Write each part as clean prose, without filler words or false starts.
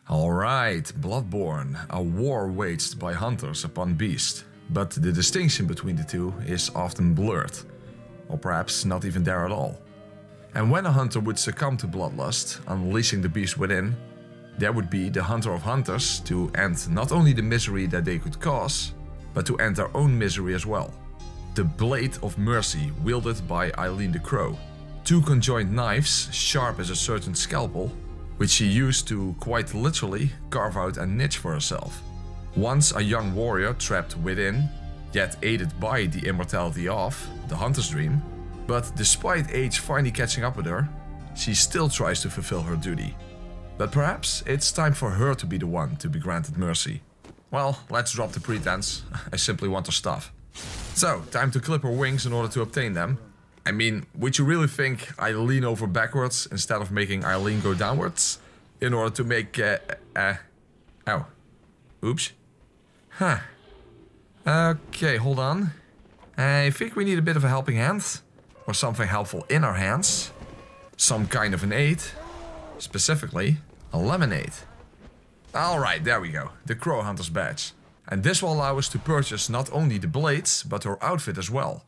Alright, Bloodborne, a war waged by hunters upon beasts, but the distinction between the two is often blurred, or perhaps not even there at all. And when a hunter would succumb to bloodlust, unleashing the beast within, there would be the hunter of hunters to end not only the misery that they could cause, but to end their own misery as well. The Blade of Mercy, wielded by Eileen the Crow. Two conjoined knives, sharp as a surgeon's scalpel, which she used to, quite literally, carve out a niche for herself. Once a young warrior trapped within, yet aided by the immortality of the hunter's dream, but despite age finally catching up with her, she still tries to fulfill her duty. But perhaps it's time for her to be the one to be granted mercy. Well, let's drop the pretense, I simply want her stuff. So, time to clip her wings in order to obtain them. I mean, would you really think I lean over backwards instead of making Eileen go downwards? In order to make, oh. Oops. Huh. Okay, hold on. I think we need a bit of a helping hand. Or something helpful in our hands. Some kind of an aid. Specifically, a lemonade. Alright, there we go. The Crow Hunter's badge. And this will allow us to purchase not only the blades, but her outfit as well.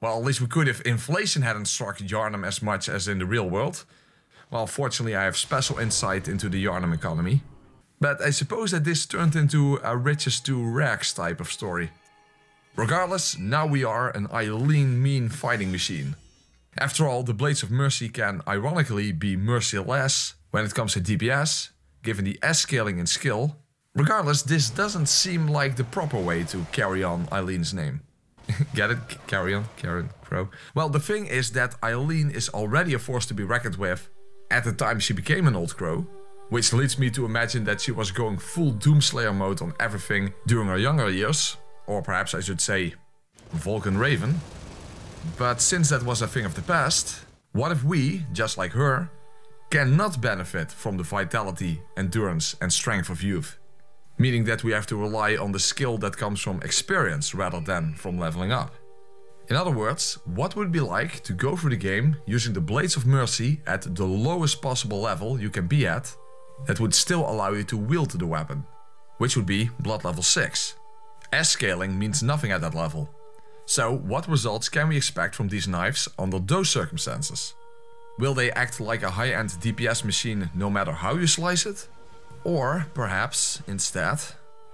Well, at least we could if inflation hadn't struck Gehrman as much as in the real world. Well, fortunately I have special insight into the Gehrman economy. But I suppose that this turned into a riches to rags type of story. Regardless, now we are an Eileen mean fighting machine. After all, the Blades of Mercy can ironically be merciless when it comes to DPS, given the S-scaling in skill. Regardless, this doesn't seem like the proper way to carry on Eileen's name. Get it? Carry on, Karen Crow. Well, the thing is that Eileen is already a force to be reckoned with at the time she became an old crow, which leads me to imagine that she was going full Doomslayer mode on everything during her younger years, or perhaps I should say Vulcan Raven. But since that was a thing of the past, what if we, just like her, cannot benefit from the vitality, endurance and strength of youth? Meaning that we have to rely on the skill that comes from experience rather than from leveling up. In other words, what would it be like to go through the game using the Blades of Mercy at the lowest possible level you can be at, that would still allow you to wield the weapon, which would be blood level 6. S-scaling means nothing at that level. So what results can we expect from these knives under those circumstances? Will they act like a high-end DPS machine no matter how you slice it? Or, perhaps, instead,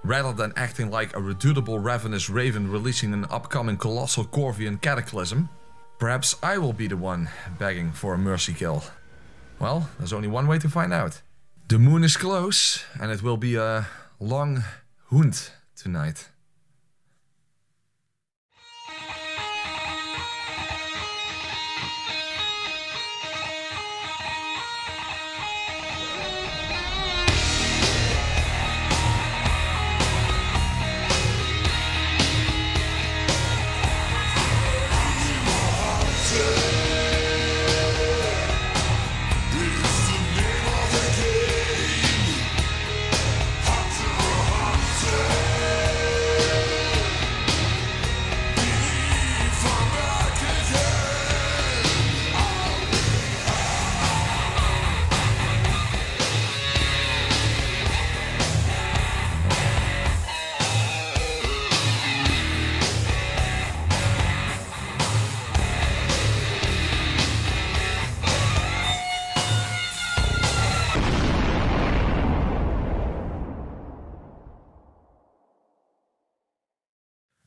rather than acting like a redoubtable ravenous raven releasing an upcoming colossal Corvian cataclysm, perhaps I will be the one begging for a mercy kill. Well, there's only one way to find out. The moon is close, and it will be a long hunt tonight.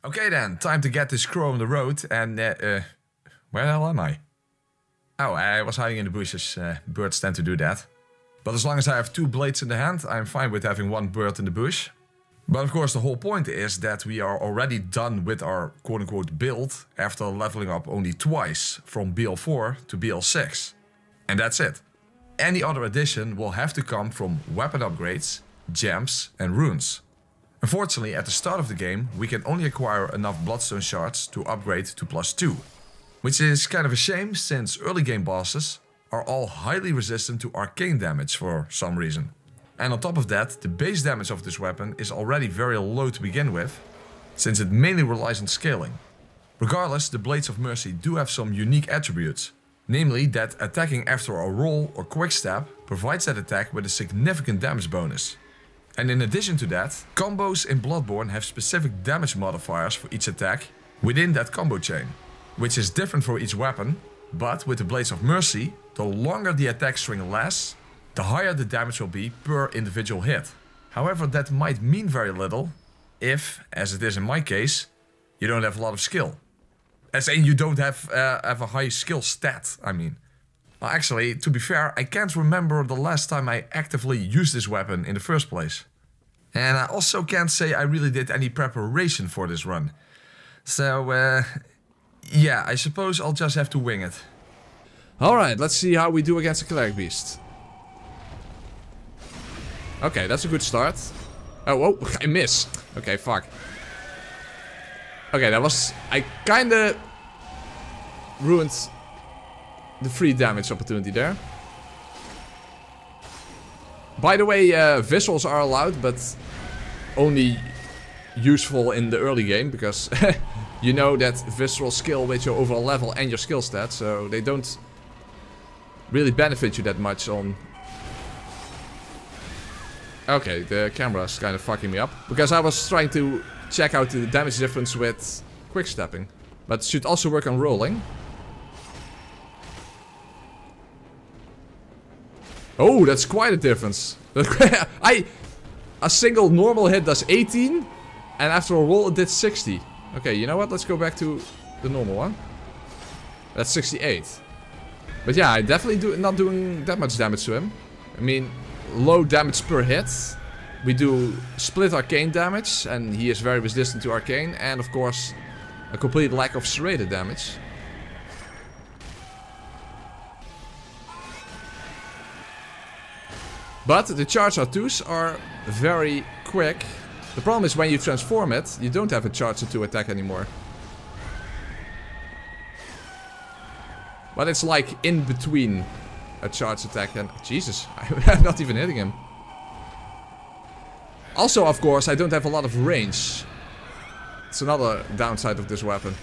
Okay then, time to get this crow on the road and where the hell am I? Oh, I was hiding in the bushes, birds tend to do that. But as long as I have two blades in the hand, I'm fine with having one bird in the bush. But of course the whole point is that we are already done with our quote-unquote build after leveling up only twice, from BL4 to BL6. And that's it. Any other addition will have to come from weapon upgrades, gems and runes. Unfortunately, at the start of the game, we can only acquire enough bloodstone shards to upgrade to +2. Which is kind of a shame, since early game bosses are all highly resistant to arcane damage for some reason. And on top of that, the base damage of this weapon is already very low to begin with, since it mainly relies on scaling. Regardless, the Blades of Mercy do have some unique attributes, Namely that attacking after a roll or quick step provides that attack with a significant damage bonus. And in addition to that, combos in Bloodborne have specific damage modifiers for each attack within that combo chain, which is different for each weapon, but with the Blades of Mercy, the longer the attack string lasts, the higher the damage will be per individual hit. However, that might mean very little if, as it is in my case, you don't have a lot of skill. As in you don't have a high skill stat, I mean. Well, actually, to be fair, I can't remember the last time I actively used this weapon in the first place. And I also can't say I really did any preparation for this run. So, yeah, I suppose I'll just have to wing it. Alright, let's see how we do against the Cleric Beast. Okay, that's a good start. Oh, I miss. Okay, fuck. Okay, that was... I kinda ruined the free damage opportunity there. By the way, visuals are allowed, but only useful in the early game, because you know that visceral skill with your overall level and your skill stats, so they don't really benefit you that much on... Okay, the camera's kind of fucking me up, because I was trying to check out the damage difference with quick stepping, but it should also work on rolling. Oh, that's quite a difference. A single normal hit does 18, and after a roll it did 60. Okay, you know what? Let's go back to the normal one. That's 68. But yeah, I definitely not doing that much damage to him. I mean, low damage per hit. We do split arcane damage, and he is very resistant to arcane, and of course, a complete lack of serrated damage. But the charge R2s are very quick. The problem is when you transform it, you don't have a charge R2 attack anymore. But it's like in between a charge attack and... Jesus, I'm not even hitting him. Also, of course, I don't have a lot of range. It's another downside of this weapon.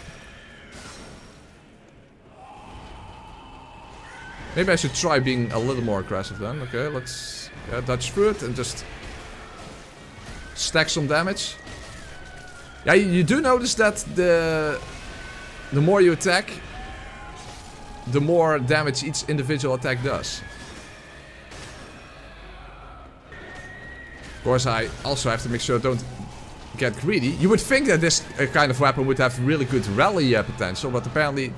Maybe I should try being a little more aggressive then. Okay, let's dodge through it and just stack some damage. Yeah, you do notice that the more you attack, the more damage each individual attack does. Of course, I also have to make sure I don't get greedy. You would think that this kind of weapon would have really good rally potential, but apparently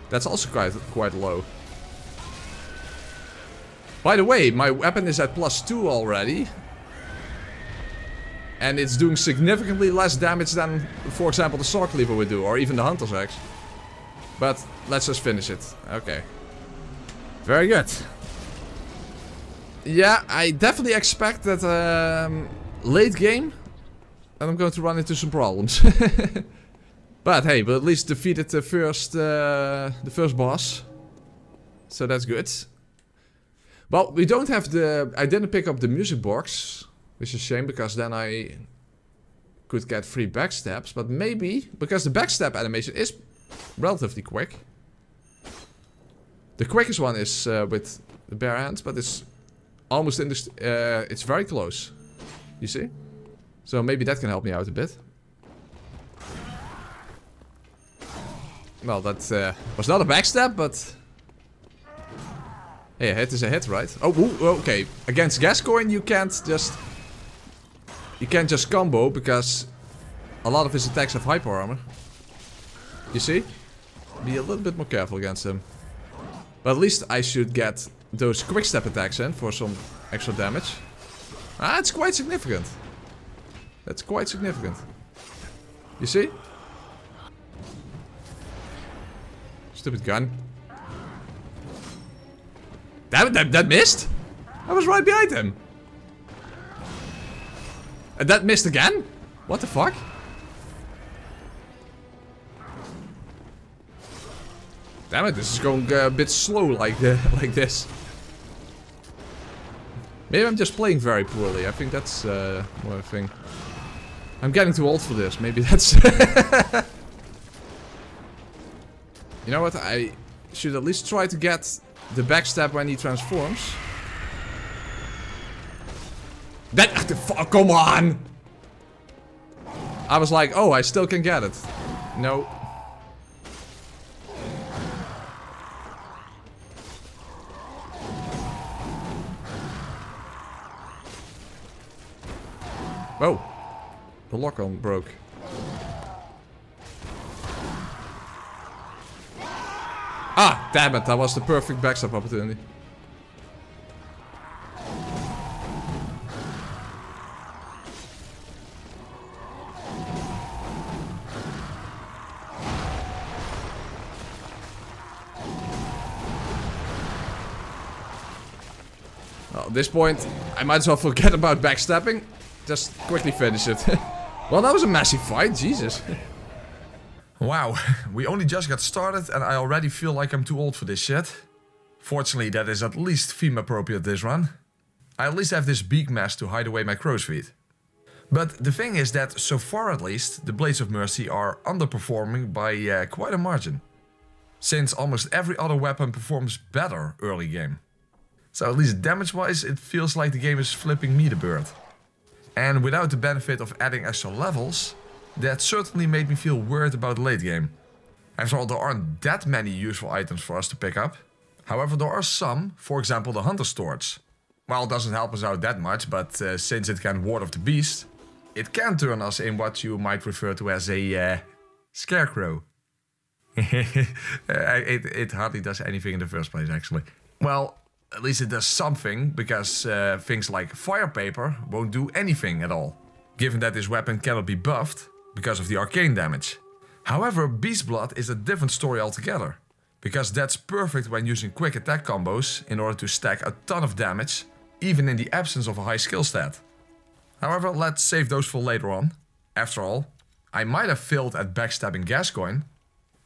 that's also quite low. By the way, my weapon is at +2 already. And it's doing significantly less damage than, for example, the Sword Cleaver would do, or even the Hunter's Axe. But let's just finish it. Okay. Very good. Yeah, I definitely expect that late game, and I'm going to run into some problems. But hey, we at least defeated the first boss. So that's good. Well, we don't have the... I didn't pick up the music box, which is a shame, because then I could get free backstabs. But maybe, because the backstab animation is relatively quick. The quickest one is with the bare hands, but it's almost in the... it's very close. You see? So maybe that can help me out a bit. Well, that was not a backstab, but... Hey, a hit is a hit, right? Oh, okay. Against Gascoigne, you can't just combo, because a lot of his attacks have hyper armor. You see? Be a little bit more careful against him. But at least I should get those quick step attacks in for some extra damage. Ah, it's quite significant. That's quite significant. You see? Stupid gun. Damn it, that missed? I was right behind him. And that missed again? What the fuck? Damn it, this is going a bit slow like this. Maybe I'm just playing very poorly. I think that's more a thing. I'm getting too old for this. Maybe that's... You know what? should at least try to get the backstab when he transforms. Come on! I was like, oh, I still can get it. No. Oh. The lock-on broke. Ah, damn it, that was the perfect backstab opportunity. Well, at this point, I might as well forget about backstabbing. Just quickly finish it. Well, that was a massive fight, Jesus. Wow, we only just got started and I already feel like I'm too old for this shit. Fortunately, that is at least theme appropriate this run. I at least have this beak mask to hide away my crow's feet. But the thing is that, so far at least, the Blades of Mercy are underperforming by quite a margin. Since almost every other weapon performs better early game. So at least damage-wise, it feels like the game is flipping me the bird. And without the benefit of adding extra levels, that certainly made me feel worried about late game. After all, there aren't that many useful items for us to pick up. However, there are some, for example the Hunter's Torch. Well, it doesn't help us out that much, but since it can ward off the beast, it can turn us in what you might refer to as a scarecrow. It hardly does anything in the first place, actually. Well, at least it does something, because things like fire paper won't do anything at all. Given that this weapon cannot be buffed, because of the arcane damage. However, Beast Blood is a different story altogether. Because that's perfect when using quick attack combos in order to stack a ton of damage, even in the absence of a high skill stat. However, let's save those for later on. After all, I might have failed at backstabbing Gascoigne,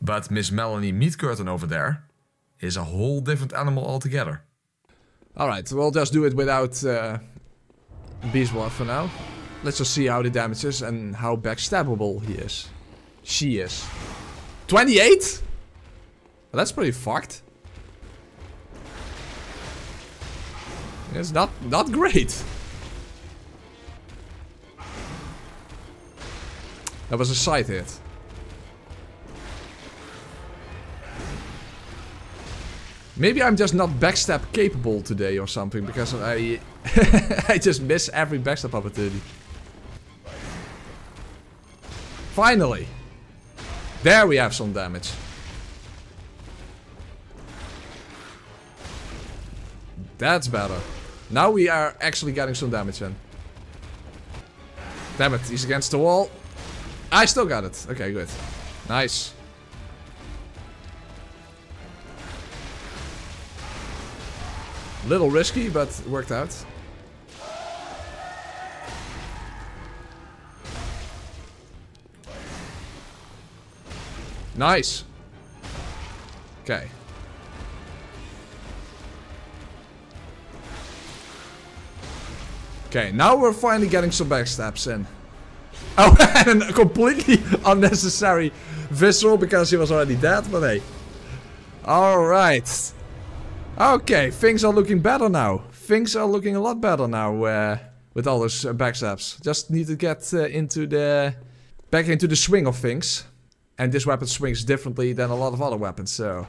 but Miss Melanie Meatcurtain over there is a whole different animal altogether. Alright, we'll just do it without Beast Blood for now. Let's just see how the damage is and how backstabbable he is. She is. 28? Well, that's pretty fucked. It's not great. That was a side hit. Maybe I'm just not backstab capable today or something, because I I just miss every backstab opportunity. Finally! There we have some damage. That's better. Now we are actually getting some damage in. Damn it, he's against the wall. I still got it. Okay, good. Nice. Little risky, but it worked out. Nice. Okay. Okay, now we're finally getting some backstabs in. Oh, and a completely unnecessary visceral because he was already dead, but hey. Alright. Okay, things are looking better now. Things are looking a lot better now with all those backstabs. Just need to get back into the swing of things. And this weapon swings differently than a lot of other weapons, so...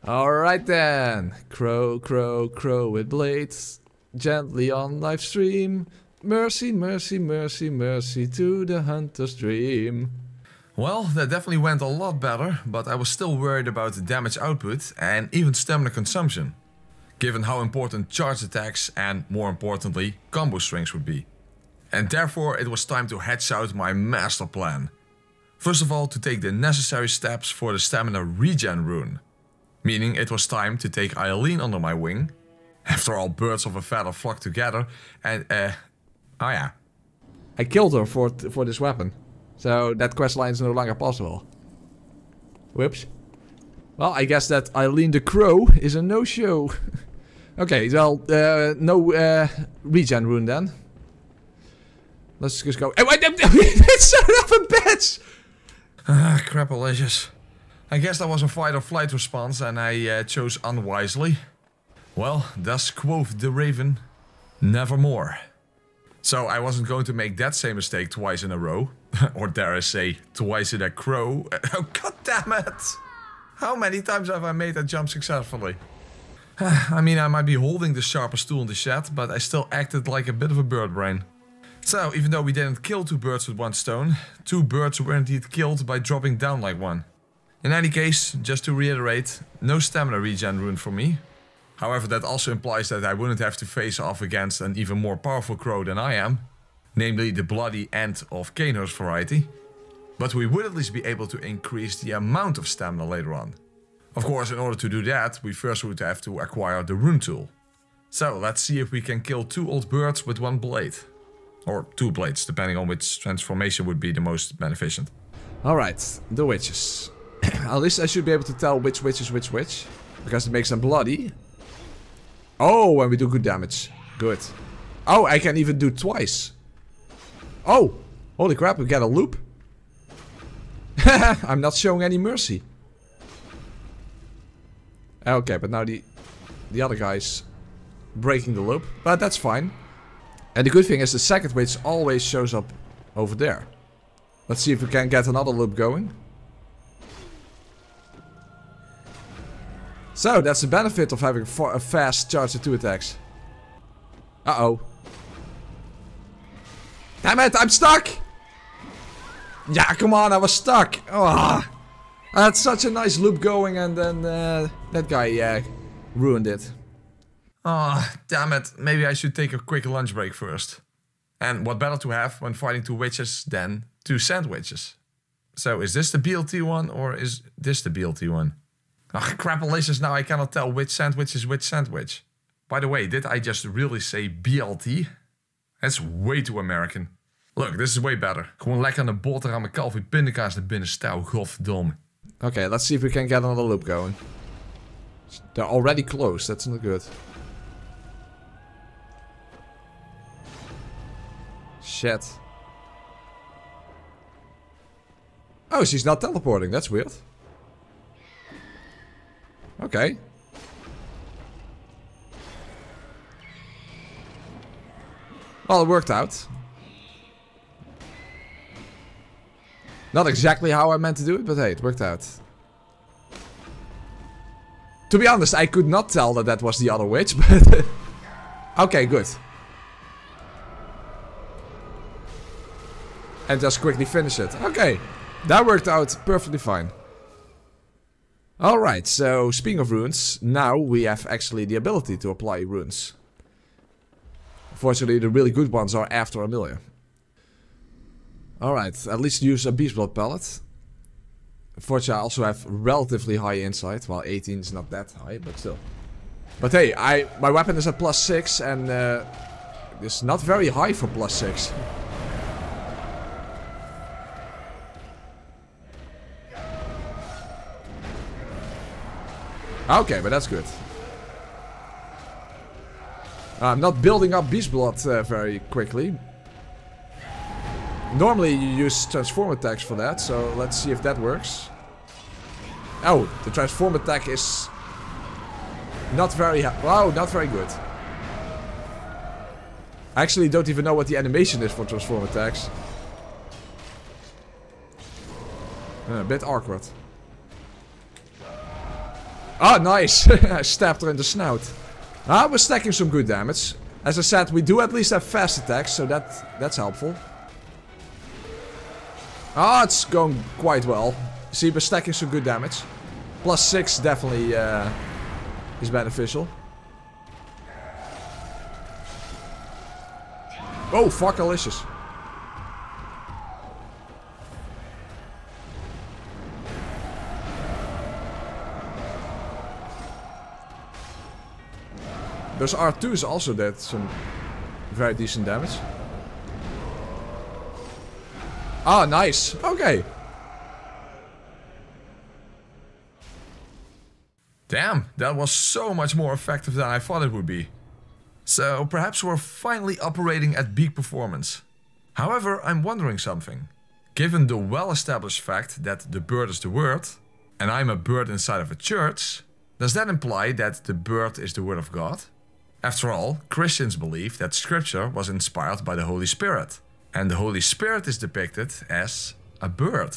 Alright then. Crow, crow, crow with blades. Gently on live stream. Mercy, mercy, mercy, mercy to the hunter's dream. Well, that definitely went a lot better, but I was still worried about the damage output and even stamina consumption. Given how important charge attacks and, more importantly, combo strings would be. And therefore it was time to hatch out my master plan. First of all, to take the necessary steps for the stamina regen rune. Meaning it was time to take Eileen under my wing. After all, birds of a feather flock together and oh yeah. I killed her for this weapon. So that questline is no longer possible. Whoops. Well, I guess that Eileen the Crow is a no-show. Okay, well, no regen rune then. Let's just go. Oh, wait, son of a bitch! Ah, crapalicious. I guess that was a fight or flight response and I chose unwisely. Well, thus quoth the raven, nevermore. So I wasn't going to make that same mistake twice in a row. Or dare I say, twice in a crow. Oh, god damn it! How many times have I made that jump successfully? I mean, I might be holding the sharpest tool in the shed, but I still acted like a bit of a bird brain. So, even though we didn't kill 2 birds with 1 stone, 2 birds were indeed killed by dropping down like 1. In any case, just to reiterate, no stamina regen rune for me. However, that also implies that I wouldn't have to face off against an even more powerful crow than I am. Namely the bloody End of Kos variety. But we would at least be able to increase the amount of stamina later on. Of course, in order to do that, we first would have to acquire the rune tool. So, let's see if we can kill 2 old birds with 1 blade. Or 2 blades, depending on which transformation would be the most beneficent. Alright, the witches. At least I should be able to tell which witch is which witch. Because it makes them bloody. Oh, when we do good damage. Good. Oh, I can even do twice. Oh! Holy crap, we get a loop. I'm not showing any mercy. Okay, but now the other guy's breaking the loop. But that's fine. And the good thing is the second witch always shows up over there. Let's see if we can get another loop going. So, that's the benefit of having a fast charge of 2 attacks. Uh-oh. Damn it, I'm stuck! Yeah, come on, I was stuck! Oh, I had such a nice loop going and then that guy ruined it. Ah, oh, damn it. Maybe I should take a quick lunch break first. And what better to have when fighting 2 witches than 2 sandwiches? So, is this the BLT one or is this the BLT one? Ah, crapalicious, now I cannot tell which sandwich is which sandwich. By the way, did I just really say BLT? That's way too American. Look, this is way better. Gewoon lekker een boterham met kalfje pindakaas naar binnen stouw, godverdomme. Okay, let's see if we can get another loop going. They're already close, that's not good. Shit. Oh, she's not teleporting, that's weird. Okay. Well, it worked out. Not exactly how I meant to do it, but hey, it worked out. To be honest, I could not tell that that was the other witch, but... Okay, good. And just quickly finish it. Okay, that worked out perfectly fine. Alright, so speaking of runes, now we have actually the ability to apply runes. Unfortunately, the really good ones are after Amelia. Alright, at least use a beast blood pellet. Unfortunately, I also have relatively high insight. Well, 18 is not that high, but still. But hey, my weapon is at +6 and it's not very high for +6. Okay, but that's good. I'm not building up beast blood very quickly. Normally you use transform attacks for that, so let's see if that works. Oh, the transform attack is not very not very good. I actually don't even know what the animation is for transform attacks. A bit awkward. Oh, nice! I stabbed her in the snout. Ah, we're stacking some good damage. As I said, we do at least have fast attacks, so that's helpful. Ah, it's going quite well. See, we're stacking some good damage. +6 definitely is beneficial. Oh, fuck, delicious. Those R2s also did some very decent damage. Ah, nice. Okay. Damn, that was so much more effective than I thought it would be. So perhaps we're finally operating at peak performance. However, I'm wondering something. Given the well-established fact that the bird is the word, and I'm a bird inside of a church, does that imply that the bird is the word of God? After all, Christians believe that scripture was inspired by the Holy Spirit, and the Holy Spirit is depicted as a bird.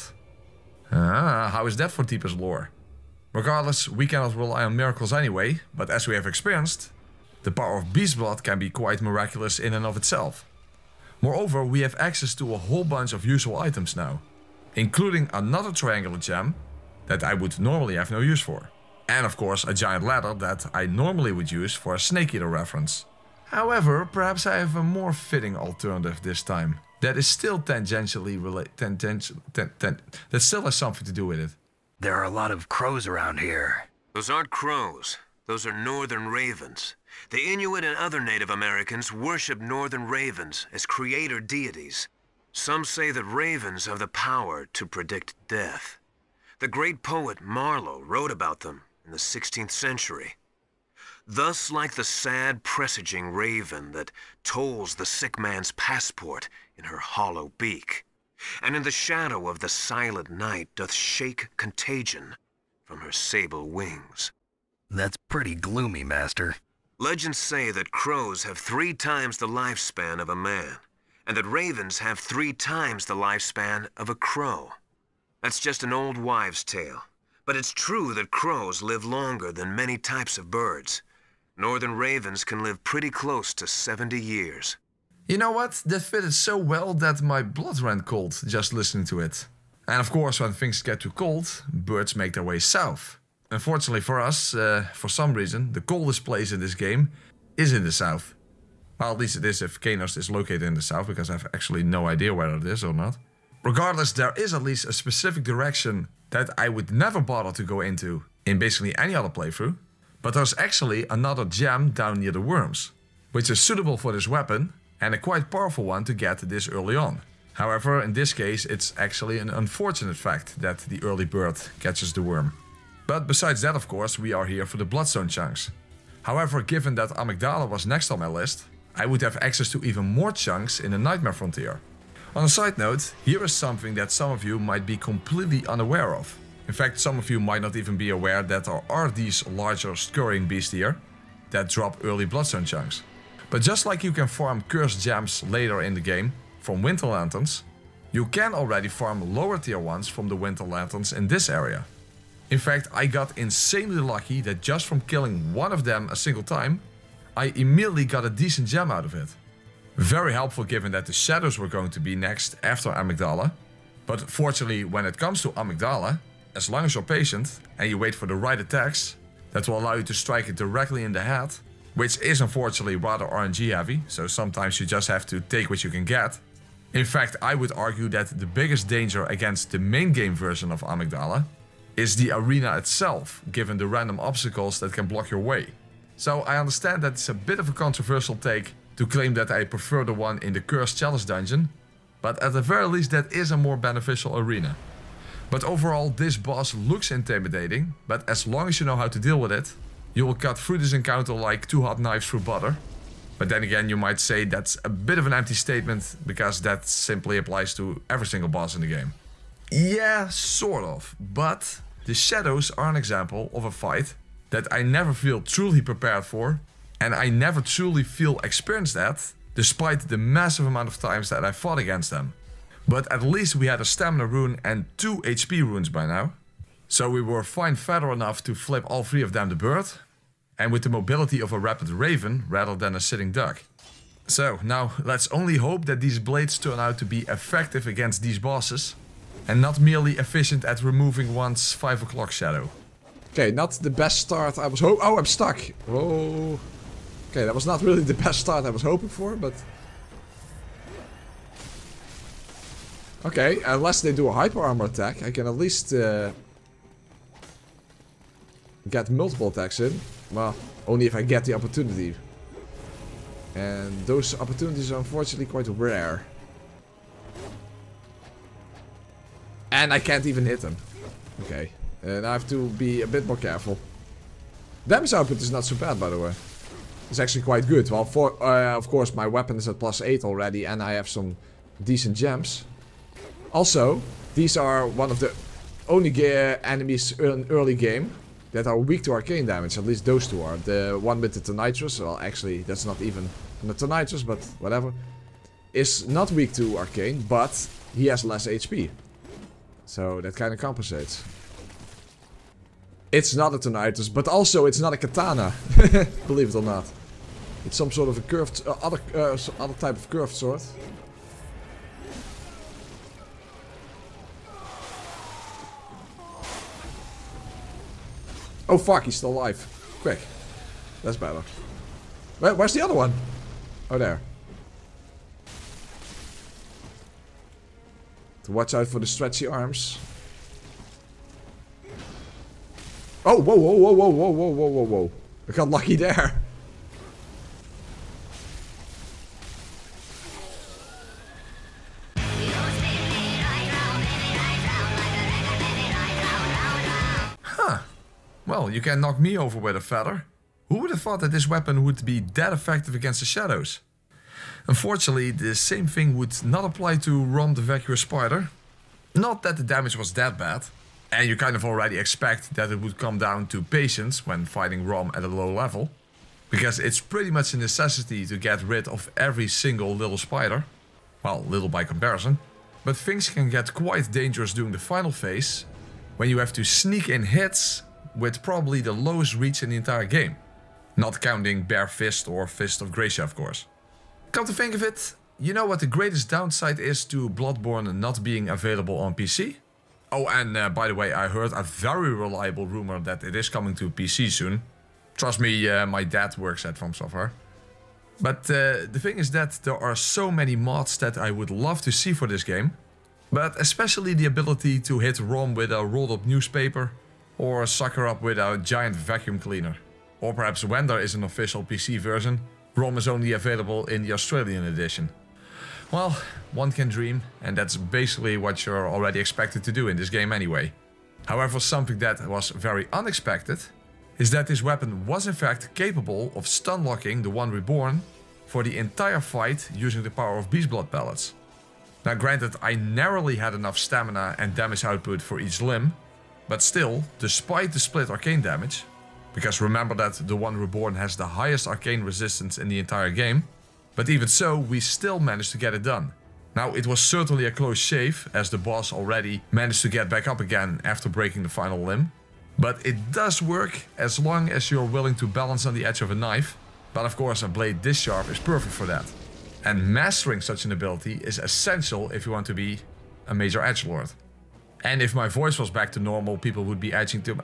How is that for deepest lore? Regardless, we cannot rely on miracles anyway, but as we have experienced, the power of beast blood can be quite miraculous in and of itself. Moreover, we have access to a whole bunch of useful items now, including another triangular gem that I would normally have no use for. And of course a giant ladder that I normally would use for a snake eater reference. However, perhaps I have a more fitting alternative this time. That is still tangentially related. That still has something to do with it. There are a lot of crows around here. Those aren't crows. Those are northern ravens. The Inuit and other Native Americans worship northern ravens as creator deities. Some say that ravens have the power to predict death. The great poet Marlowe wrote about them in the 16th century. Thus, like the sad presaging raven that tolls the sick man's passport in her hollow beak, and in the shadow of the silent night doth shake contagion from her sable wings. That's pretty gloomy, Master. Legends say that crows have 3 times the lifespan of a man, and that ravens have 3 times the lifespan of a crow. That's just an old wives' tale, but it's true that crows live longer than many types of birds. Northern ravens can live pretty close to 70 years. You know what? That fitted so well that my blood ran cold just listening to it. And of course, when things get too cold, birds make their way south. Unfortunately for us, for some reason, the coldest place in this game is in the south. Well, at least it is if Kainos is located in the south, because I have actually no idea whether it is or not. Regardless, there is at least a specific direction that I would never bother to go into in basically any other playthrough. But there's actually another gem down near the worms, which is suitable for this weapon and a quite powerful one to get this early on. However, in this case, it's actually an unfortunate fact that the early bird catches the worm. But besides that, of course, we are here for the bloodstone chunks. However, given that Amygdala was next on my list, I would have access to even more chunks in the Nightmare Frontier. On a side note, here is something that some of you might be completely unaware of. In fact, some of you might not even be aware that there are these larger scurrying beasts here that drop early bloodstone chunks. But just like you can farm cursed gems later in the game from winter lanterns, you can already farm lower tier ones from the winter lanterns in this area. In fact, I got insanely lucky that just from killing one of them a single time, I immediately got a decent gem out of it. Very helpful given that the shadows were going to be next after Amygdala. But fortunately, when it comes to Amygdala, as long as you're patient and you wait for the right attacks that will allow you to strike it directly in the head, which is unfortunately rather RNG heavy, so sometimes you just have to take what you can get. In fact, I would argue that the biggest danger against the main game version of Amygdala is the arena itself, given the random obstacles that can block your way. So I understand that it's a bit of a controversial take to claim that I prefer the one in the Cursed Chalice dungeon, but at the very least that is a more beneficial arena. But overall, this boss looks intimidating, but as long as you know how to deal with it, you will cut through this encounter like 2 hot knives through butter. But then again, you might say that's a bit of an empty statement, because that simply applies to every single boss in the game. Yeah, sort of, but the shadows are an example of a fight that I never feel truly prepared for, and I never truly feel experienced at, despite the massive amount of times that I fought against them. But at least we had a stamina rune and 2 HP runes by now. So we were fine feather enough to flip all 3 of them to bird, and with the mobility of a rapid raven rather than a sitting duck. So now let's only hope that these blades turn out to be effective against these bosses, and not merely efficient at removing one's 5 o'clock shadow. Okay, not the best start I was hoping. Oh, I'm stuck. Oh. Okay, that was not really the best start I was hoping for, but... Okay, unless they do a hyper armor attack, I can at least get multiple attacks in. Well, only if I get the opportunity. And those opportunities are unfortunately quite rare. And I can't even hit them. Okay, and I have to be a bit more careful. Damage output is not so bad, by the way. It's actually quite good. Well, of course, my weapon is at +8 already, and I have some decent gems. Also, these are one of the... only enemies in early game that are weak to arcane damage. At least those two are. The one with the Tonitrus, well actually that's not even the Tonitrus, but whatever, is not weak to arcane, but he has less HP. So that kind of compensates. It's not a Tonitrus, but also it's not a katana. Believe it or not. It's some sort of a curved, other type of curved sword. Oh fuck, he's still alive. Quick. That's better. Where's the other one? Oh, there. To watch out for the stretchy arms. Oh, whoa, whoa, whoa, whoa, whoa, whoa, whoa, whoa, whoa. I got lucky there. Well, you can knock me over with a feather. Who would have thought that this weapon would be that effective against the shadows? Unfortunately, the same thing would not apply to Rom the Vacuous Spider. Not that the damage was that bad, and you kind of already expect that it would come down to patience when fighting Rom at a low level, because it's pretty much a necessity to get rid of every single little spider. Well, little by comparison. But things can get quite dangerous during the final phase, when you have to sneak in hits with probably the lowest reach in the entire game. Not counting Bare Fist or Fist of Gracia, of course. Come to think of it, you know what the greatest downside is to Bloodborne not being available on PC? Oh, and by the way, I heard a very reliable rumor that it is coming to PC soon. Trust me, my dad works at From Software. But the thing is that there are so many mods that I would love to see for this game. But especially the ability to hit Rom with a rolled up newspaper, or suck her up with a giant vacuum cleaner. Or perhaps when there is an official PC version, Rom is only available in the Australian edition. Well, one can dream, and that's basically what you're already expected to do in this game anyway. However, something that was very unexpected is that this weapon was in fact capable of stun-locking the One Reborn for the entire fight using the power of Beast Blood pellets. Now granted, I narrowly had enough stamina and damage output for each limb, but still, despite the split arcane damage, because remember that the One Reborn has the highest arcane resistance in the entire game, but even so, we still managed to get it done. Now, it was certainly a close shave, as the boss already managed to get back up again after breaking the final limb, but it does work as long as you're willing to balance on the edge of a knife, but of course a blade this sharp is perfect for that. And mastering such an ability is essential if you want to be a major edgelord. And if my voice was back to normal, people would be edging to...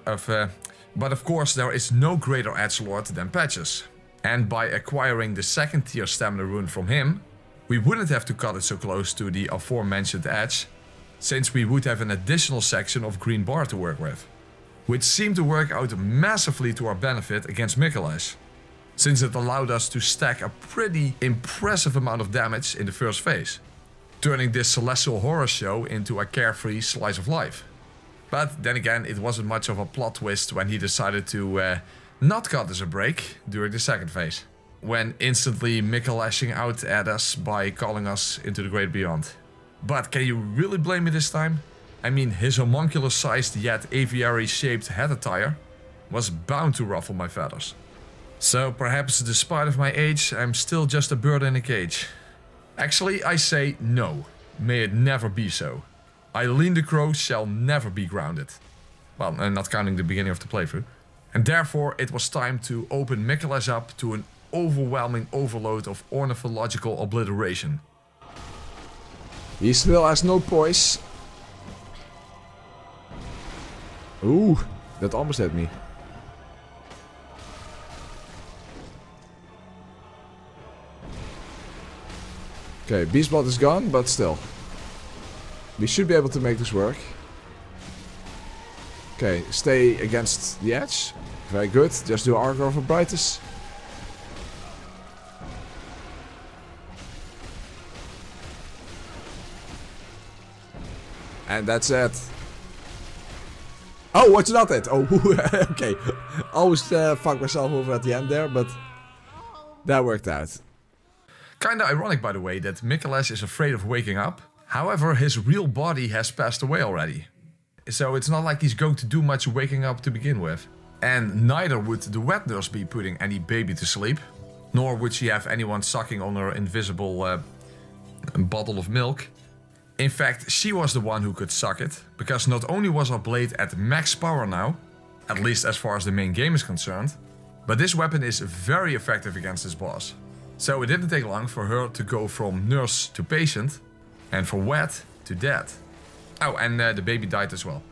but of course there is no greater edgelord than Patches. And by acquiring the second tier stamina rune from him, we wouldn't have to cut it so close to the aforementioned edge, since we would have an additional section of green bar to work with. Which seemed to work out massively to our benefit against Mikolash, since it allowed us to stack a pretty impressive amount of damage in the first phase, turning this celestial horror show into a carefree slice of life. But then again, it wasn't much of a plot twist when he decided to not cut us a break during the second phase, when instantly Mikolashing out at us by calling us into the great beyond. But can you really blame me this time? I mean, his homunculus-sized yet aviary-shaped head attire was bound to ruffle my feathers. So perhaps despite of my age, I'm still just a bird in a cage. Actually, I say no. May it never be so. Eileen the Crow shall never be grounded. Well, not counting the beginning of the playthrough. And therefore it was time to open Mikolash up to an overwhelming overload of ornithological obliteration. He still has no poise. Ooh, that almost hit me. Okay, Beast Blood is gone, but still. We should be able to make this work. Okay, stay against the edge. Very good. Just do Argor of Ebrietas. And that's it. Oh, what's not it? Oh, okay. Almost fucked myself over at the end there, but that worked out. Kinda ironic, by the way, that Mikolash is afraid of waking up. However, his real body has passed away already. so it's not like he's going to do much waking up to begin with. And neither would the wet nurse be putting any baby to sleep, nor would she have anyone sucking on her invisible bottle of milk. In fact, she was the one who could suck it, because not only was her blade at max power now, at least as far as the main game is concerned, but this weapon is very effective against this boss. So it didn't take long for her to go from nurse to patient, and from wet to dead. Oh, and the baby died as well.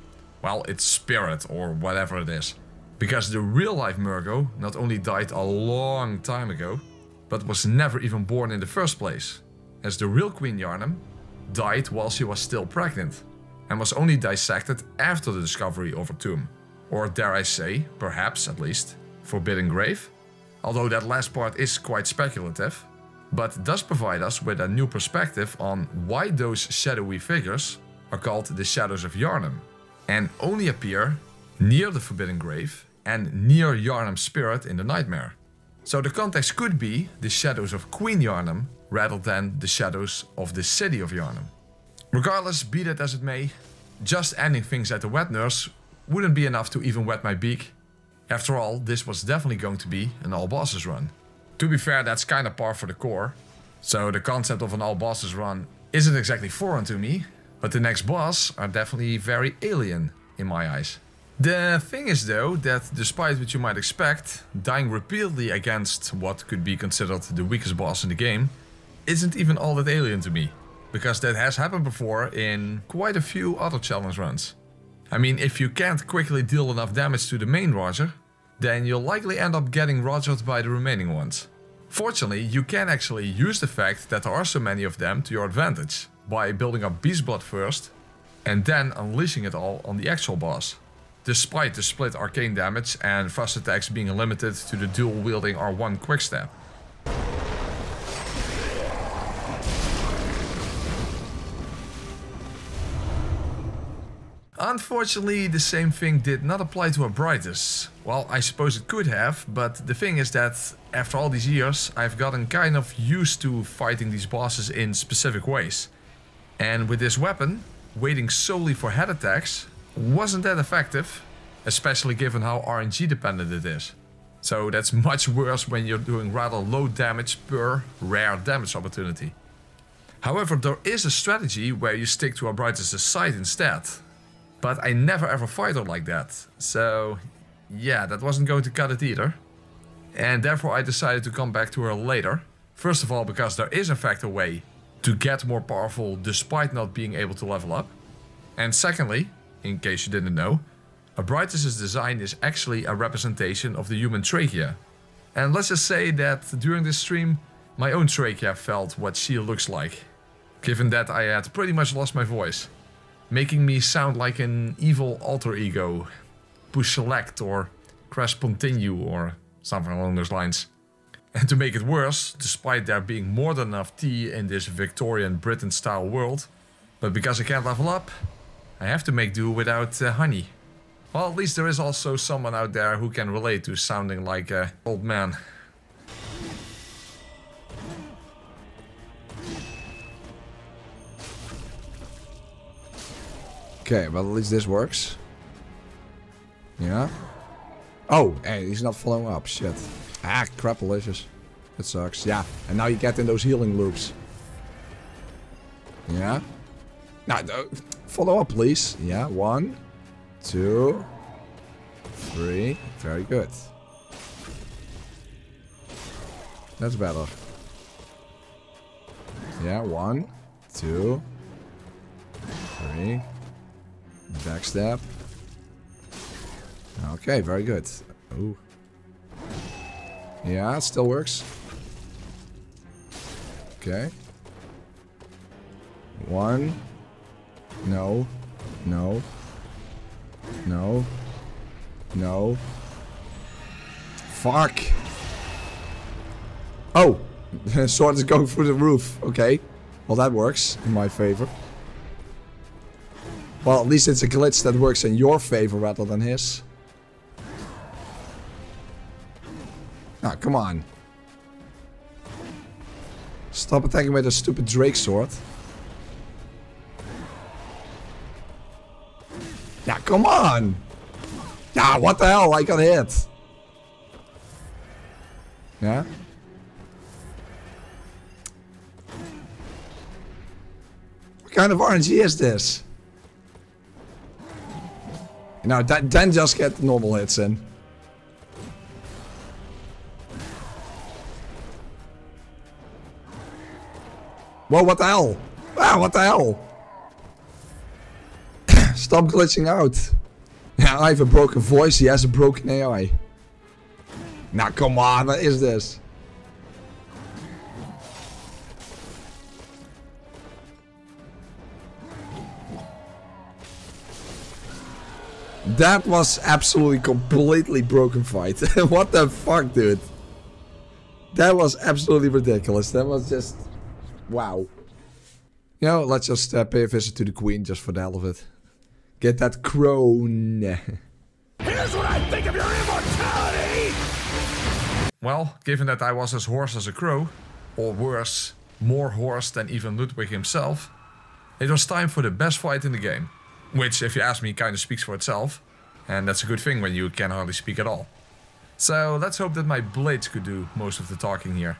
Well, it's spirit or whatever it is. Because the real life Murgo not only died a long time ago, but was never even born in the first place, as the real Queen Gehrman died while she was still pregnant, and was only dissected after the discovery of her tomb. Or dare I say, perhaps at least, forbidden grave? Although that last part is quite speculative, but does provide us with a new perspective on why those shadowy figures are called the Shadows of Gehrman, and only appear near the forbidden grave and near Gehrman's spirit in the nightmare. So the context could be the shadows of Queen Gehrman rather than the shadows of the city of Gehrman. Regardless, be that as it may, just ending things at the wet nurse wouldn't be enough to even wet my beak. After all, this was definitely going to be an all bosses run. To be fair, that's kinda par for the core, so the concept of an all bosses run isn't exactly foreign to me, but the next boss are definitely very alien in my eyes. The thing is though, that despite what you might expect, dying repeatedly against what could be considered the weakest boss in the game isn't even all that alien to me, because that has happened before in quite a few other challenge runs. I mean, if you can't quickly deal enough damage to the main Roger, then you'll likely end up getting rogered by the remaining ones. Fortunately, you can actually use the fact that there are so many of them to your advantage, by building up Beast Blood first, and then unleashing it all on the actual boss. Despite the split arcane damage and fast attacks being limited to the dual wielding R1 quickstep. Unfortunately, the same thing did not apply to Ebrietas. Well, I suppose it could have, but the thing is that after all these years, I've gotten kind of used to fighting these bosses in specific ways. And with this weapon, waiting solely for head attacks wasn't that effective, especially given how RNG dependent it is. So that's much worse when you're doing rather low damage per rare damage opportunity. However, there is a strategy where you stick to Ebrietas' side instead. But I never ever fight her like that, so yeah, that wasn't going to cut it either. And therefore I decided to come back to her later. First of all, because there is in fact a way to get more powerful despite not being able to level up. And secondly, in case you didn't know, Ebrietas' design is actually a representation of the human trachea. And let's just say that during this stream, my own trachea felt what she looks like, given that I had pretty much lost my voice, making me sound like an evil alter ego, push select or crash continue or something along those lines. And to make it worse, despite there being more than enough tea in this Victorian Britain style world, but because I can't level up, I have to make do without honey. Well, at least there is also someone out there who can relate to sounding like an old man. Okay, well at least this works. Yeah. Oh, hey, he's not following up. Shit. Ah, crapalicious. That sucks. Yeah, and now you get in those healing loops. Yeah. Now, follow up, please. Yeah, 1, 2, 3. Very good. That's better. Yeah, 1, 2, 3. Backstab. Okay, very good. Ooh. Yeah, it still works. Okay. 1. No. No. No. No. Fuck. Oh! Sword is going through the roof. Okay. Well, that works in my favor. Well, at least it's a glitch that works in your favor rather than his. Ah, come on. Stop attacking with a stupid Drake sword. come on! Yeah, what the hell? I got hit. Yeah? What kind of RNG is this? No, then just get the normal hits in. Whoa, what the hell? Wow, what the hell? Stop glitching out. Yeah, I have a broken voice, he has a broken AI. Now come on, what is this? That was absolutely completely broken fight. What the fuck, dude? That was absolutely ridiculous. That was just... wow. You know, let's just pay a visit to the queen just for the hell of it. Get that crown. Here's what I think of your immortality! Well, given that I was as hoarse as a crow, or worse, more hoarse than even Ludwig himself, it was time for the best fight in the game. Which, if you ask me, kind of speaks for itself. And that's a good thing when you can hardly speak at all. So let's hope that my blades could do most of the talking here.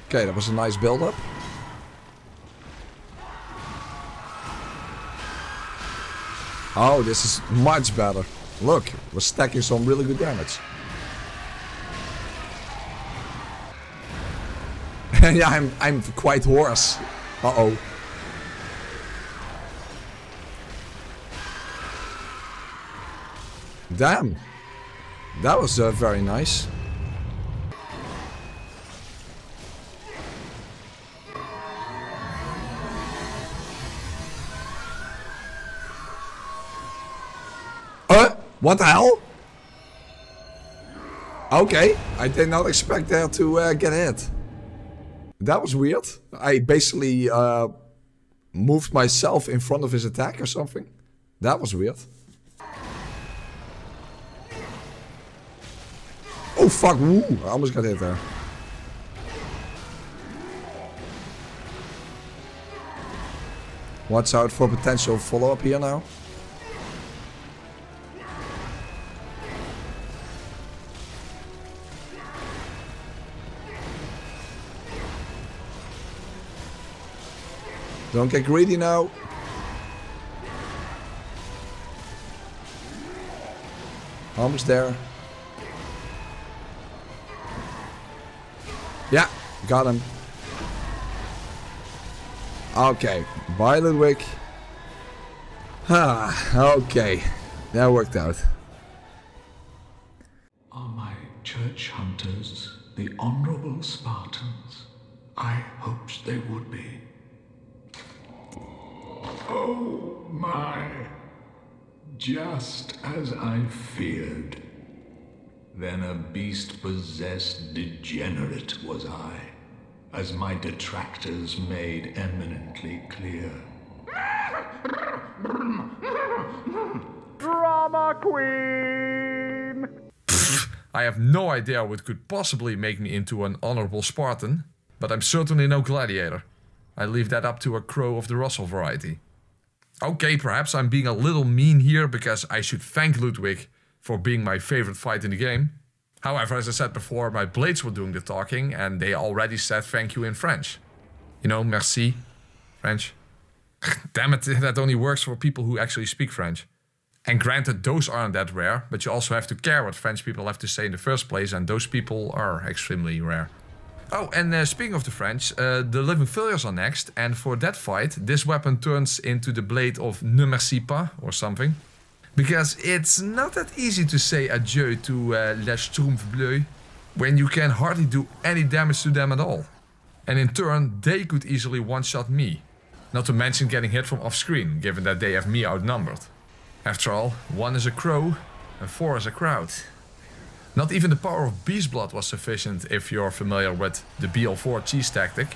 Okay, that was a nice build-up. Oh, this is much better. Look, we're stacking some really good damage. Yeah, I'm quite hoarse. Uh-oh. Damn. That was very nice. What the hell? Okay, I did not expect that to get hit. That was weird. I basically moved myself in front of his attack or something. That was weird. Oh fuck, woo, I almost got hit there. Watch out for potential follow-up here now. Don't get greedy now. Almost there. Yeah, got him. Okay, bye Ludwig. Okay, that worked out. Are my church hunters the honorable Spartans? I hoped they would be. Oh my, just as I feared. Then a beast-possessed degenerate was I, as my detractors made eminently clear. Drama queen! I have no idea what could possibly make me into an honorable Spartan, but I'm certainly no gladiator. I leave that up to a crow of the Russell variety. Okay, perhaps I'm being a little mean here because I should thank Ludwig for being my favorite fight in the game. However, as I said before, my blades were doing the talking and they already said thank you in French. You know, merci, French. Damn it, that only works for people who actually speak French. And granted, those aren't that rare, but you also have to care what French people have to say in the first place, and those people are extremely rare. Oh, and speaking of the French, the Living Failures are next, and for that fight, this weapon turns into the blade of Ne Merci Pas, or something. Because it's not that easy to say adieu to Les Schtroumpfs Bleus, when you can hardly do any damage to them at all. And in turn, they could easily one-shot me. Not to mention getting hit from off-screen, given that they have me outnumbered. After all, 1 is a crow, and 4 is a crowd. Not even the power of beast blood was sufficient if you're familiar with the BL4 cheese tactic,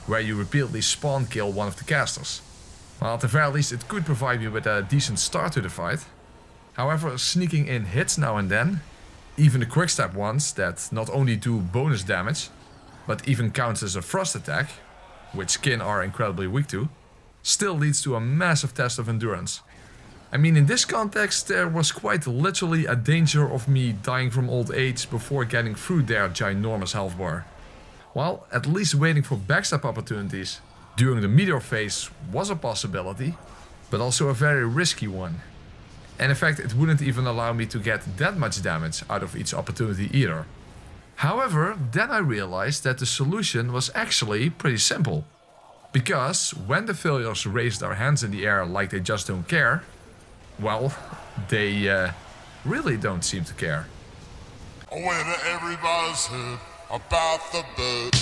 where you repeatedly spawn kill one of the casters. Well, at the very least it could provide me with a decent start to the fight. However, sneaking in hits now and then, even the quickstep ones that not only do bonus damage, but even counts as a thrust attack, which skin are incredibly weak to, still leads to a massive test of endurance. I mean, in this context, there was quite literally a danger of me dying from old age before getting through their ginormous health bar. Well, at least waiting for backstab opportunities during the meteor phase was a possibility, but also a very risky one. And in fact, it wouldn't even allow me to get that much damage out of each opportunity either. However, then I realized that the solution was actually pretty simple. Because when the failures raise their hands in the air like they just don't care, well, they really don't seem to care. When everybody's heard about the bird.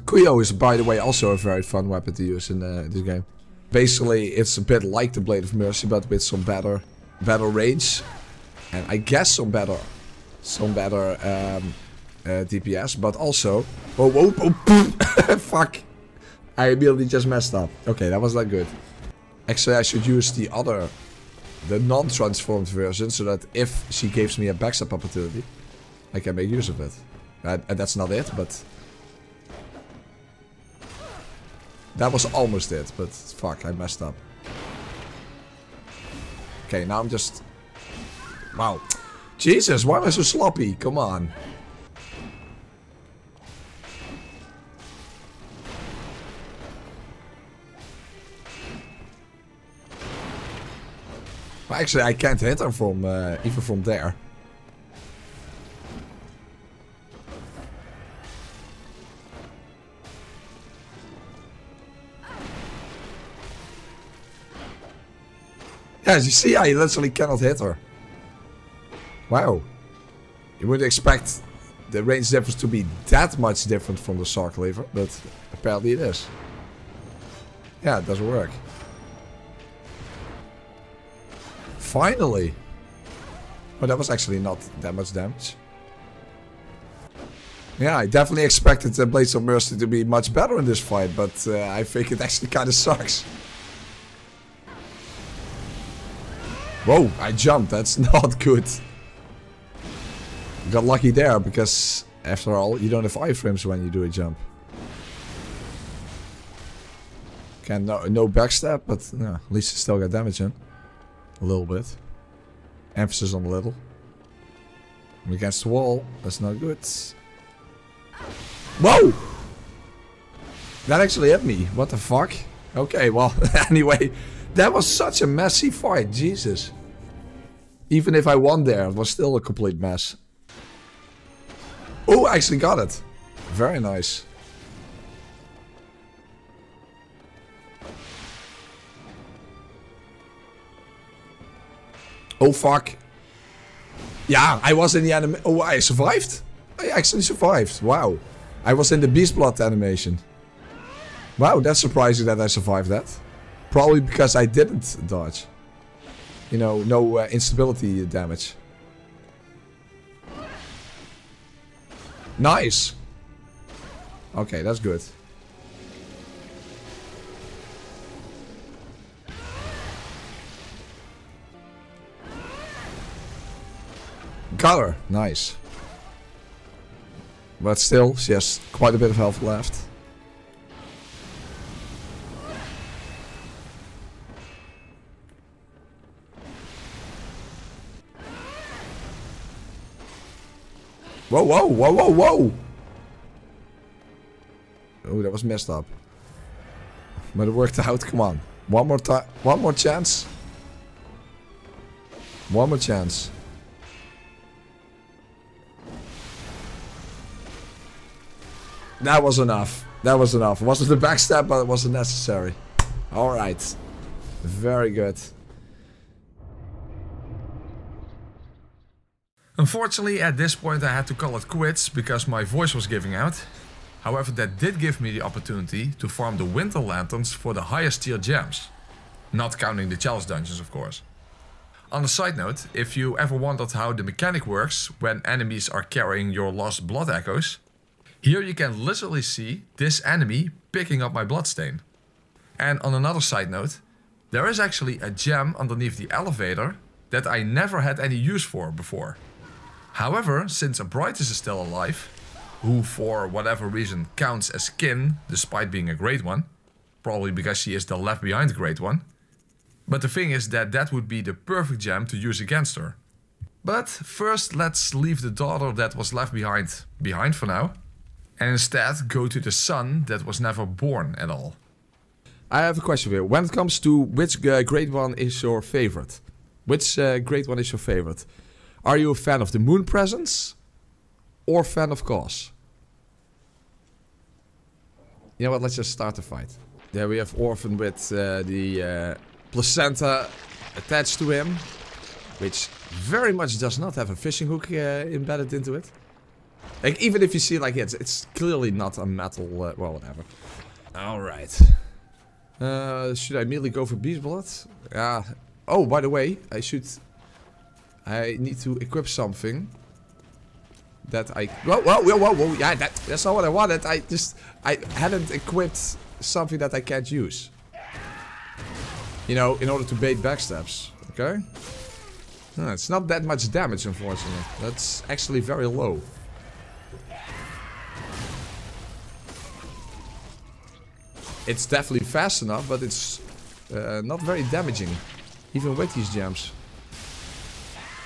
Kuyo is, by the way, also a very fun weapon to use in this game. Basically, it's a bit like the Blade of Mercy, but with some better range, and I guess some better DPS. But also, oh, fuck! I immediately just messed up. Okay, that was not good. Actually, I should use the non-transformed version, so that if she gives me a backstab opportunity, I can make use of it. And that's not it, but. That was almost it, but fuck, I messed up. Okay, now I'm just... Wow. Jesus, why am I so sloppy? Come on. Well, actually, I can't hit her from, even from there. Yeah, as you see, I literally cannot hit her. Wow. You would expect the range difference to be that much different from the saw cleaver, but apparently it is. Yeah, it doesn't work. Finally! Oh, that was actually not that much damage. Yeah, I definitely expected the Blades of Mercy to be much better in this fight, but I think it actually kind of sucks. Whoa, I jumped. That's not good. Got lucky there, because after all, you don't have iframes when you do a jump. Okay, no backstab, but at least you still got damage in. A little bit. Emphasis on a little. I'm against the wall. That's not good. Whoa! That actually hit me. What the fuck? Okay, well, anyway. That was such a messy fight, Jesus. Even if I won there, it was still a complete mess. Oh, I actually got it. Very nice. Oh, fuck. Yeah, I was in the anime. Oh, I survived? I actually survived. Wow. I was in the Beast Blood animation. Wow, that's surprising that I survived that. Probably because I didn't dodge. You know, no instability damage. Nice! Okay, that's good. Got her! Nice. But still, she has quite a bit of health left. Whoa, whoa, whoa, whoa, whoa! Oh, that was messed up. But it worked out, come on. One more time, one more chance. One more chance. That was enough. That was enough. It wasn't the backstab, but it wasn't necessary. Alright. Very good. Unfortunately, at this point I had to call it quits because my voice was giving out. However, that did give me the opportunity to farm the winter lanterns for the highest tier gems. Not counting the challenge dungeons, of course. On a side note, if you ever wondered how the mechanic works when enemies are carrying your lost blood echoes, here you can literally see this enemy picking up my bloodstain. And on another side note, there is actually a gem underneath the elevator that I never had any use for before. However, since Ebrietas is still alive, who for whatever reason counts as kin despite being a great one, probably because she is the left behind great one, but the thing is that that would be the perfect gem to use against her. But first let's leave the daughter that was left behind for now, and instead go to the son that was never born at all. I have a question here. When it comes to which great one is your favorite? Which great one is your favorite? Are you a fan of the moon presence or fan of Kos? You know what, let's just start the fight. There we have Orphan with the placenta attached to him, which very much does not have a fishing hook embedded into it. Like, even if you see like it's clearly not a metal, well, whatever. Alright. Should I immediately go for Beast Blood? Oh, by the way, I need to equip something that I... Whoa, yeah, that's not what I wanted. I hadn't equipped something that I can't use. You know, in order to bait backstabs, okay? No, it's not that much damage, unfortunately. That's actually very low. It's definitely fast enough, but it's not very damaging, even with these gems.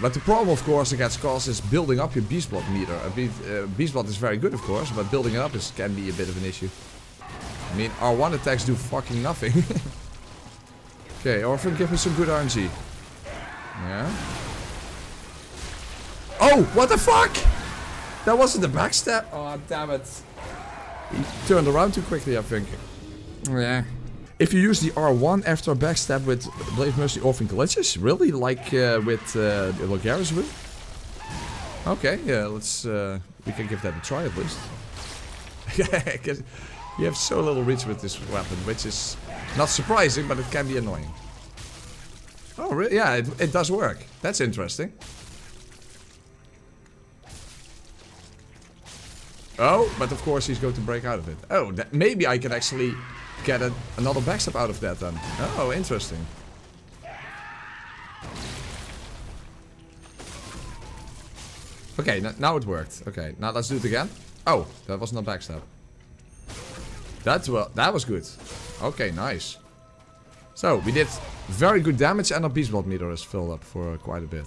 But the problem, of course, against Kos is building up your Beast Blood meter. Beast Blood is very good, of course, but building it up can be a bit of an issue. I mean, R1 attacks do fucking nothing. Okay, Orphan, give me some good RNG. Yeah. Oh, what the fuck? That wasn't a backstab. Oh, damn it. He turned around too quickly, I think. Yeah. If you use the R1 after a backstab with Blade Mercy Orphan glitches, really? Like with Laurence will? Okay, yeah, let's... we can give that a try at least. You have so little reach with this weapon, which is not surprising, but it can be annoying. Oh, really? Yeah, it does work. That's interesting. Oh, but of course he's going to break out of it. Oh, maybe I can actually get another backstab out of that then. Oh, interesting. Okay, now it worked. Okay, now let's do it again. Oh, that was not backstab. That was good. Okay, nice. So, we did very good damage and our Beast Blood meter is filled up for quite a bit.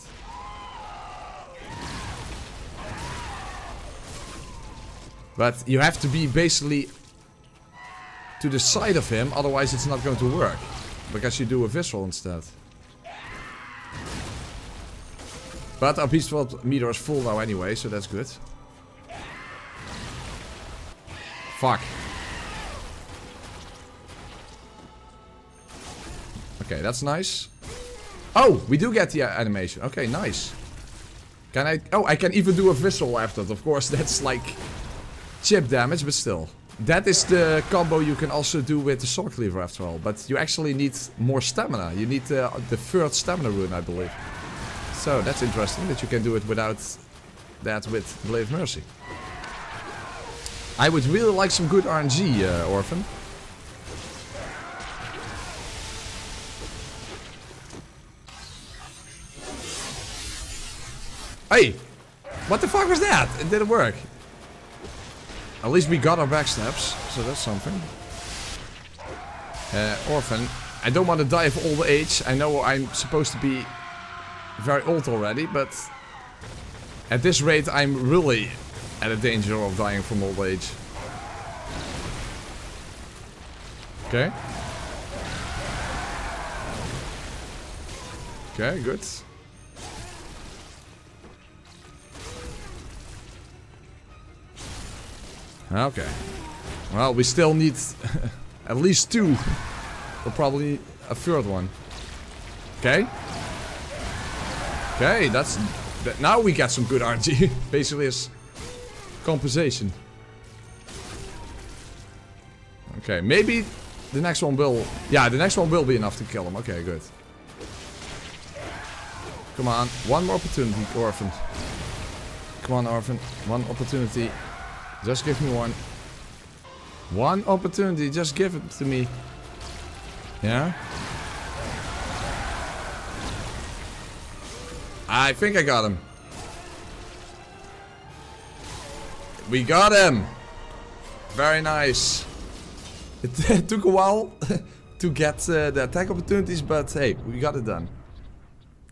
But you have to be basically to the side of him, otherwise it's not going to work. Because you do a visceral instead. But our Beast Blood meter is full now anyway, so that's good. Fuck. Okay, that's nice. Oh, we do get the animation. Okay, nice. Can I... Oh, I can even do a visceral after it. Of course, that's like chip damage, but still. That is the combo you can also do with the Sword Cleaver after all. But you actually need more stamina. You need the third stamina rune, I believe. So, that's interesting that you can do it without that with Blade of Mercy. I would really like some good RNG, Orphan. Hey! What the fuck was that? It didn't work. At least we got our backstabs, so that's something. Orphan, I don't want to die of old age. I know I'm supposed to be very old already, but at this rate I'm really at a danger of dying from old age. Okay. Okay, good. Okay. Well, we still need at least 2 Or probably a third one. Okay. Okay, that's... now we get some good RNG. Basically as compensation. Okay, maybe the next one will... yeah, the next one will be enough to kill him. Okay, good. Come on, one more opportunity, Orphan. Come on, Orphan. One opportunity. Just give me one. One opportunity, just give it to me. Yeah? I think I got him. We got him! Very nice. It took a while to get the attack opportunities, but hey, we got it done.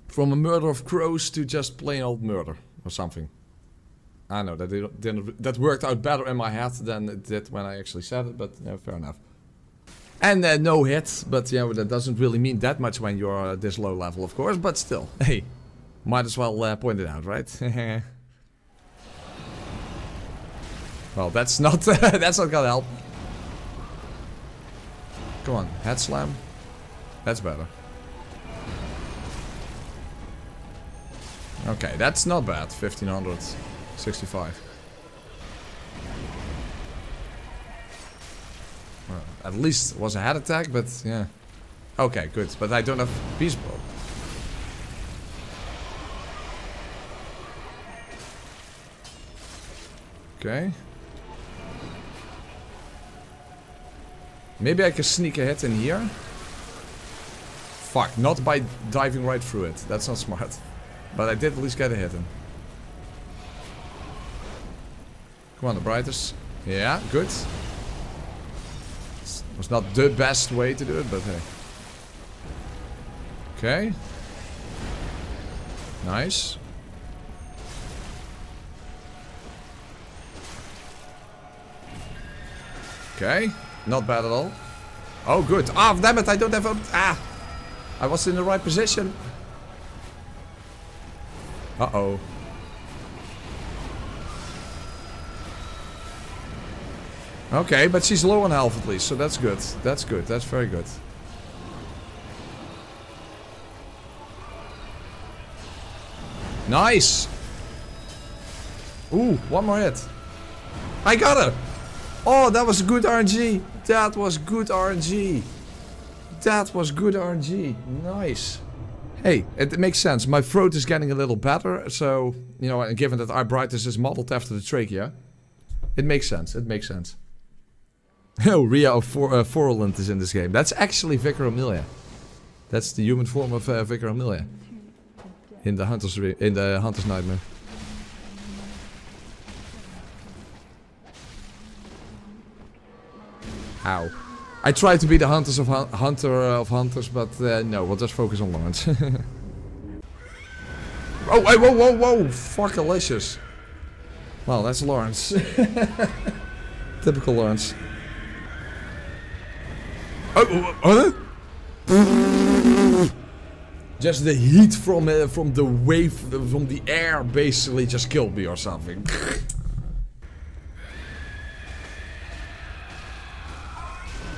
From a murder of crows to just plain old murder or something. I know that worked out better in my head than it did when I actually said it, but yeah, fair enough. And no hit, but yeah, that doesn't really mean that much when you're this low level, of course, but still, hey, might as well point it out, right? Well, that's not that's not gonna help. Come on, head slam. That's better. Okay, that's not bad. 1565. Well, at least it was a head attack, but yeah. Okay, good. But I don't have Beast Blood. Okay. Maybe I can sneak a hit in here. Fuck, not by diving right through it. That's not smart. But I did at least get a hit in. Come on, Ebrietas. Yeah, good. It was not the best way to do it, but hey. Okay. Nice. Okay. Not bad at all. Oh, good. Ah, damn it, I don't have a... ah! I was in the right position. Uh-oh. Okay, but she's low on health at least, so that's good. That's good. That's very good. Nice! Ooh, one more hit. I got her! Oh, that was good RNG. That was good RNG. That was good RNG. Nice. Hey, it makes sense. My throat is getting a little better, so, you know, and given that Ebrietas is modeled after the trachea, it makes sense. It makes sense. Oh, Rhea of Forland is in this game. That's actually Vicar Amelia. That's the human form of Vicar Amelia. In the Hunter's Nightmare. Ow. I tried to be the Hunter of Hunters, but no, we'll just focus on Laurence. Oh, hey, whoa, whoa, whoa! Fuckalicious. Well, that's Laurence. Typical Laurence. Oh, huh? Just the heat from the wave, from the air, basically just killed me or something.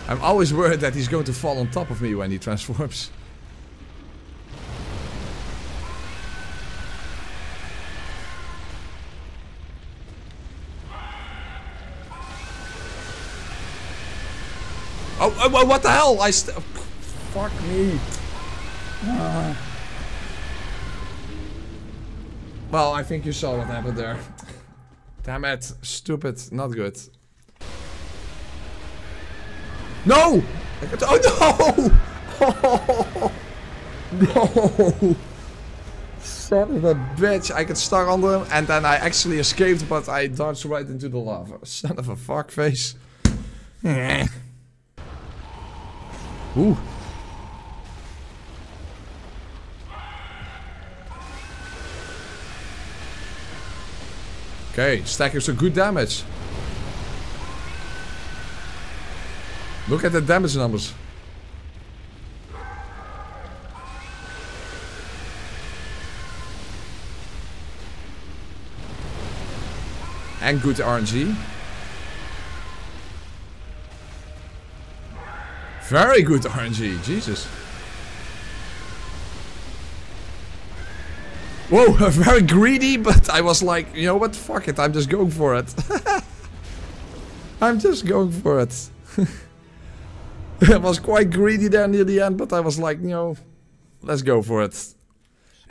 I'm always worried that he's going to fall on top of me when he transforms. Oh, what the hell? Fuck me. Well, I think you saw what happened there. Damn it. Stupid. Not good. No! Oh no! No! Son of a bitch. I got stuck under him and then I actually escaped, but I dodged right into the lava. Son of a fuckface. Ooh. Okay, stacking some good damage. Look at the damage numbers. And good RNG. Very good RNG, Jesus. Whoa, very greedy, but I was like, you know what, fuck it, I'm just going for it. I'm just going for it. I was quite greedy there near the end, but I was like, you know, let's go for it.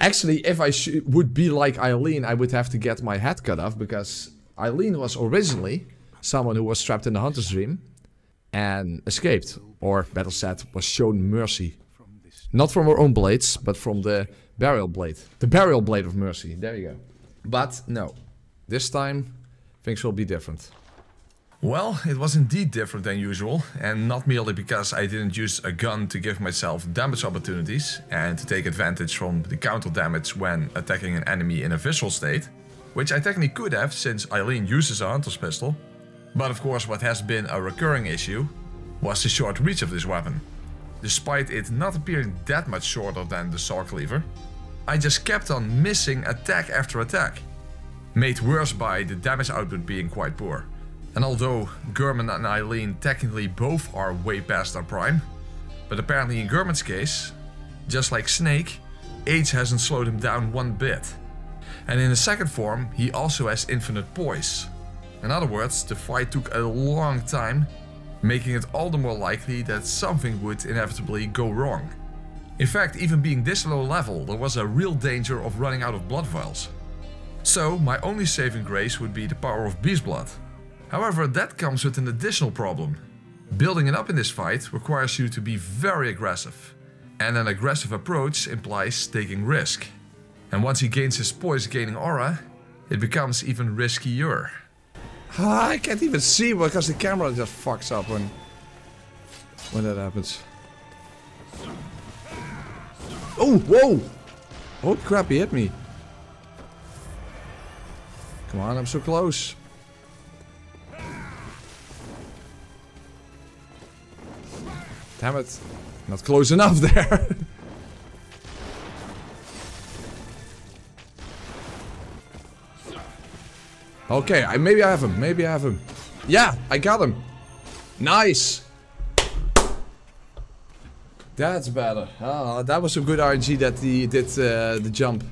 Actually, if I would be like Eileen, I would have to get my head cut off, because Eileen was originally someone who was trapped in the Hunter's Dream and escaped, or better said, was shown mercy. Not from her own blades, but from the burial blade. The burial blade of mercy, there you go. But no, this time things will be different. Well, it was indeed different than usual, and not merely because I didn't use a gun to give myself damage opportunities and to take advantage from the counter damage when attacking an enemy in a visual state, which I technically could have since Eileen uses a hunter's pistol. But of course what has been a recurring issue was the short reach of this weapon. Despite it not appearing that much shorter than the saw cleaver, I just kept on missing attack after attack, made worse by the damage output being quite poor. And although Gehrman and Eileen technically both are way past their prime, but apparently in Gehrman's case, just like Snake, age hasn't slowed him down one bit. And in the second form, he also has infinite poise. In other words, the fight took a long time, making it all the more likely that something would inevitably go wrong. In fact, even being this low level, there was a real danger of running out of blood vials. So my only saving grace would be the power of beast blood. However, that comes with an additional problem. Building it up in this fight requires you to be very aggressive. And an aggressive approach implies taking risk. And once he gains his poise gaining aura, it becomes even riskier. I can't even see because the camera just fucks up when that happens. Oh, whoa! Oh crap, he hit me. Come on, I'm so close. Damn it. Not close enough there. Okay, maybe I have him. Maybe I have him. Yeah, I got him. Nice. That's better. Oh, that was some good RNG that he did the jump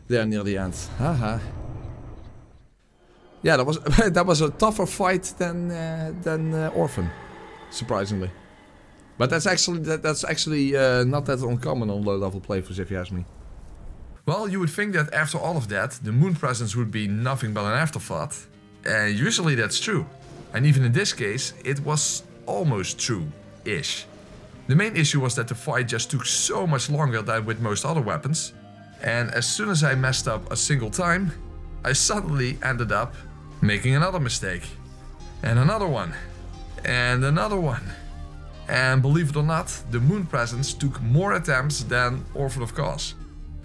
there near the end. Haha. Yeah, that was a tougher fight than Orphan, surprisingly. But that's actually not that uncommon on low-level playthroughs, if you ask me. Well, you would think that after all of that, the moon presence would be nothing but an afterthought. And usually that's true. And even in this case, it was almost true-ish. The main issue was that the fight just took so much longer than with most other weapons. And as soon as I messed up a single time, I suddenly ended up making another mistake. And another one. And another one. And believe it or not, the moon presence took more attempts than Orphan of Kos.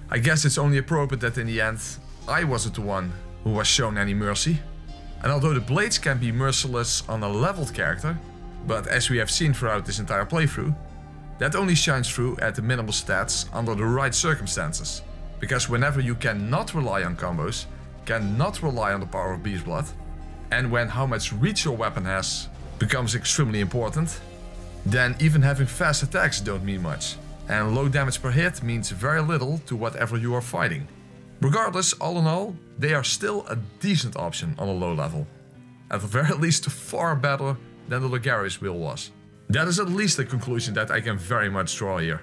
I guess it's only appropriate that in the end, I wasn't the one who was shown any mercy. And although the blades can be merciless on a leveled character, but as we have seen throughout this entire playthrough, that only shines through at the minimal stats under the right circumstances. Because whenever you cannot rely on combos, cannot rely on the power of beast blood, and when how much reach your weapon has becomes extremely important, then even having fast attacks don't mean much. And low damage per hit means very little to whatever you are fighting. Regardless, all in all, they are still a decent option on a low level. At the very least far better than the Luxurious wheel was. That is at least a conclusion that I can very much draw here.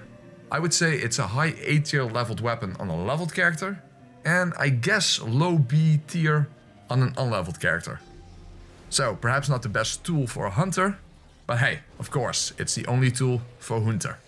I would say it's a high A tier leveled weapon on a leveled character, and I guess low B tier on an unleveled character. So perhaps not the best tool for a hunter, but hey, of course, it's the only tool for Hunter.